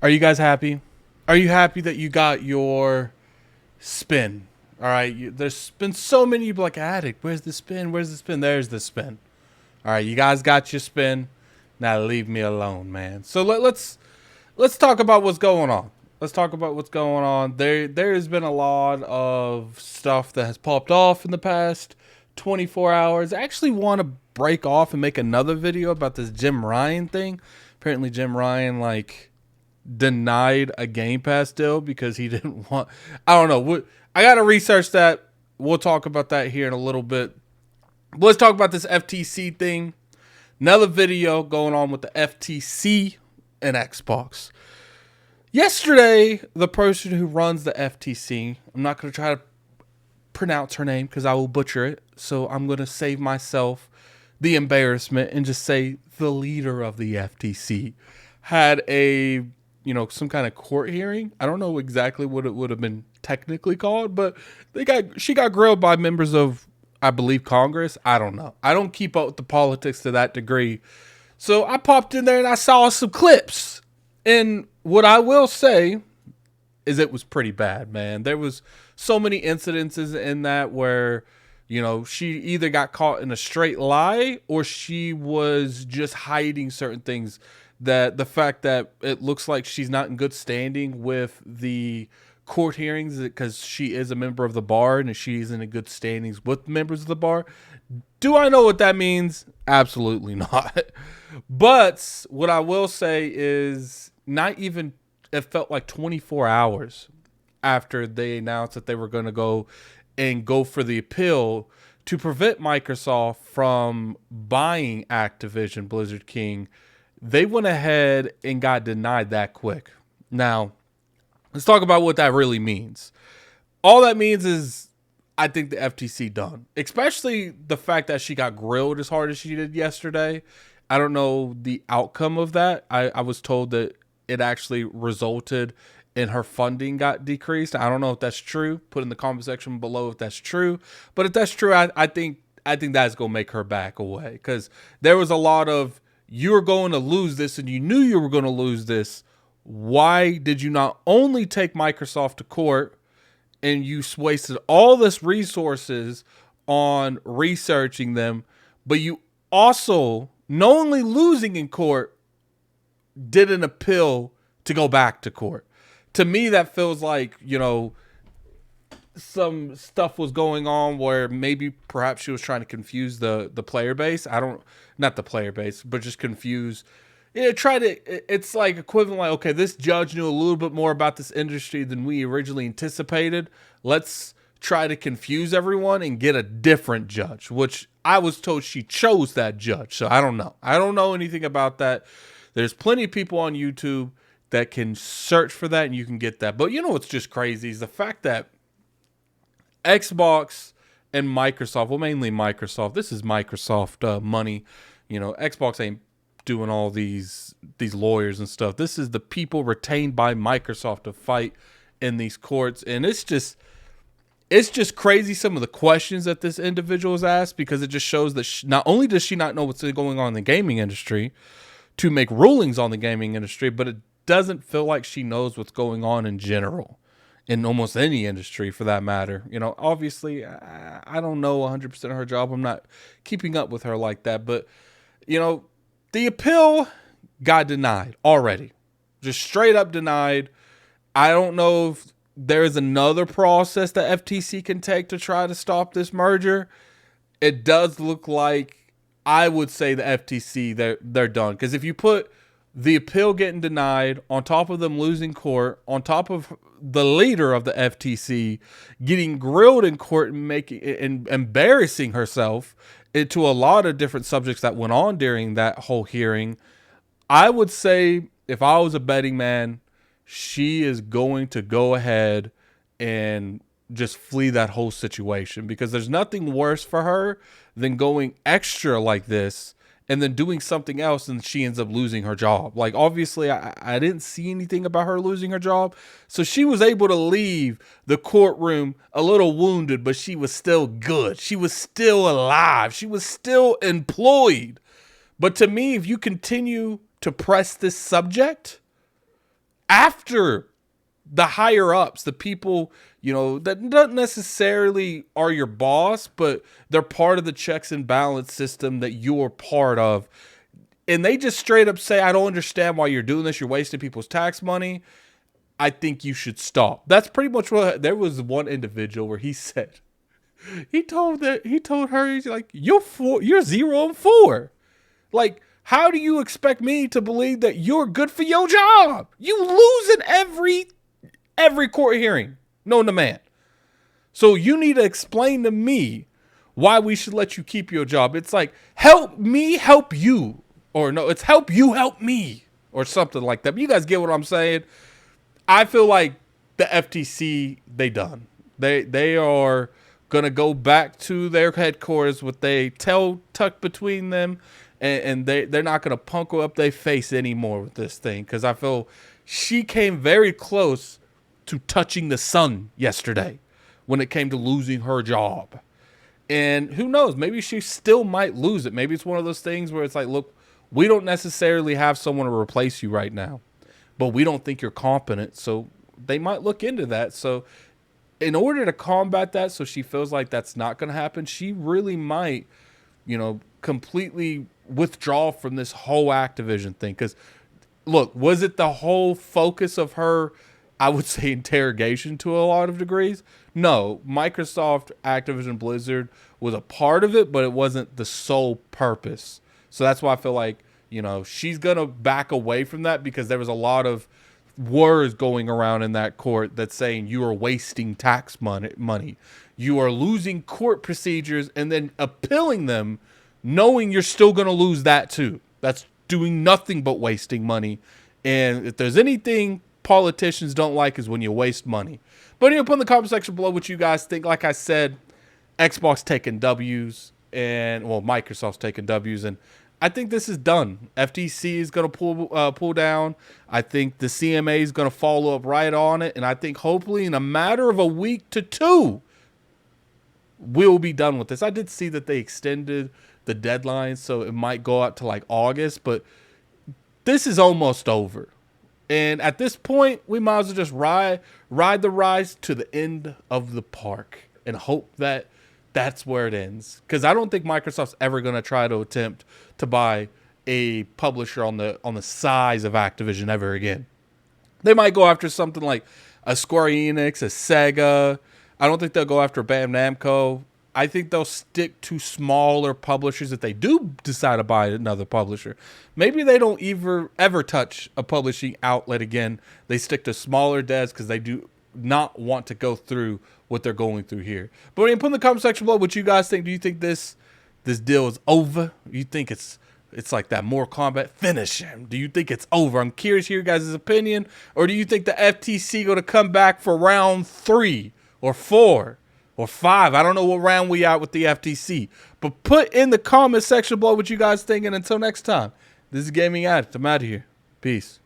Are you guys happy? Are you happy that you got your spin? All right, there's been so many. You be like, Addict, where's the spin? Where's the spin? There's the spin. All right, you guys got your spin. Now leave me alone, man. So let's talk about what's going on. Let's talk about what's going on. There has been a lot of stuff that has popped off in the past 24 hours. I actually want to break off and make another video about this Jim Ryan thing. Apparently, Jim Ryan denied a Game Pass deal because he didn't want. I don't know. I got to research that. We'll talk about that here in a little bit. But let's talk about this FTC thing. Another video going on with the FTC and Xbox. Yesterday, the person who runs the FTC, I'm not going to try to pronounce her name because I will butcher it. So I'm going to save myself the embarrassment and just say the leader of the FTC had some kind of court hearing. I don't know exactly what it would have been technically called, but she got grilled by members of, I believe, Congress. I don't know. I don't keep up with the politics to that degree. So I popped in there and I saw some clips. And what I will say is it was pretty bad, man. There was so many incidences in that where, she either got caught in a straight lie or she was just hiding certain things. That the fact that it looks like she's not in good standing with the court hearings because she is a member of the bar and she isn't in good standings with members of the bar. Do I know what that means? Absolutely not. But what I will say is not even, it felt like 24 hours after they announced that they were going to go for the appeal to prevent Microsoft from buying Activision Blizzard King. They went ahead and got denied that quick. Now, let's talk about what that really means. All that means is I think the FTC done. Especially the fact that she got grilled as hard as she did yesterday. I don't know the outcome of that. I was told that it actually resulted in her funding got decreased. I don't know if that's true. Put in the comment section below if that's true. But if that's true, I think that's going to make her back away. Because there was a lot of, you're going to lose this and you knew you were going to lose this. Why did you not only take Microsoft to court and you wasted all this resources on researching them, but you also, not only losing in court, did an appeal to go back to court? To me, that feels like, some stuff was going on where maybe perhaps she was trying to confuse the player base. Not the player base, but just confuse. It's like equivalent, like, okay, this judge knew a little bit more about this industry than we originally anticipated. Let's try to confuse everyone and get a different judge, which I was told she chose that judge. So I don't know. I don't know anything about that. There's plenty of people on YouTube that can search for that and you can get that. But what's just crazy is the fact that Xbox and Microsoft, well, mainly Microsoft. This is Microsoft money. Xbox ain't doing all these lawyers and stuff. This is the people retained by Microsoft to fight in these courts, and it's just crazy some of the questions that this individual has asked, because it just shows that not only does she not know what's going on in the gaming industry to make rulings on the gaming industry, but it doesn't feel like she knows what's going on in general. In almost any industry for that matter. Obviously, I don't know 100% of her job. I'm not keeping up with her like that. But, the appeal got denied already. Just straight up denied. I don't know if there's another process that FTC can take to try to stop this merger. It does look like, I would say the FTC, they're done. Because if you put the appeal getting denied on top of them losing court, on top of the leader of the FTC getting grilled in court and embarrassing herself into a lot of different subjects that went on during that whole hearing, I would say if I was a betting man, she is going to go ahead and just flee that whole situation, because there's nothing worse for her than going extra like this and then doing something else and she ends up losing her job. Like, obviously, I didn't see anything about her losing her job. So she was able to leave the courtroom a little wounded, but she was still good. She was still alive. She was still employed. But to me, if you continue to press this subject, after the higher ups, the people, that don't necessarily are your boss, but they're part of the checks and balance system that you're part of. And they just straight up say, I don't understand why you're doing this. You're wasting people's tax money. I think you should stop. That's pretty much what, there was one individual where he said, he told her, he's like, you're 0-4. Like, how do you expect me to believe that you're good for your job? You lose in every court hearing, known to man. So you need to explain to me why we should let you keep your job. It's like, help me help you. Or no, it's help you help me. Or something like that. But you guys get what I'm saying? I feel like the FTC, they done. They are going to go back to their headquarters with their tail tucked between them. And they're not going to punk up their face anymore with this thing. Because I feel she came very close to touching the sun yesterday when it came to losing her job. And who knows? Maybe she still might lose it. Maybe it's one of those things where it's like, look, we don't necessarily have someone to replace you right now, but we don't think you're competent. So they might look into that. So in order to combat that, so she feels like that's not going to happen, she really might, completely withdraw from this whole Activision thing. Because look, was it the whole focus of her, I would say, interrogation to a lot of degrees? No, Microsoft, Activision Blizzard was a part of it, but it wasn't the sole purpose. So that's why I feel like, she's going to back away from that, because there was a lot of words going around in that court that's saying you are wasting tax money. You are losing court procedures and then appealing them, knowing you're still going to lose that too. That's doing nothing but wasting money. And if there's anything politicians don't like, is when you waste money. But anyway, put in the comment section below what you guys think. Like I said, Xbox taking W's, and Microsoft's taking W's, and I think this is done. FTC is going to pull down. I think the CMA is going to follow up right on it, and I think hopefully in a matter of a week to 2, we'll be done with this. I did see that they extended the deadline, so it might go out to like August, but this is almost over. And at this point, we might as well just ride the rise to the end of the park and hope that that's where it ends. Because I don't think Microsoft's ever going to try to attempt to buy a publisher on the size of Activision ever again. They might go after something like a Square Enix, a Sega. I don't think they'll go after Bandai Namco. I think they'll stick to smaller publishers if they do decide to buy another publisher. Maybe they don't ever touch a publishing outlet again. They stick to smaller devs because they do not want to go through what they're going through here. But put in the comment section below what you guys think. Do you think this deal is over? Do you think it's like that Mortal Kombat finish him? Do you think it's over? I'm curious to hear your guys' opinion. Or do you think the FTC going to come back for round 3 or 4? Or 5. I don't know what round we out with the FTC. But put in the comment section below what you guys think. And until next time, this is Gaming Addict. I'm out of here. Peace.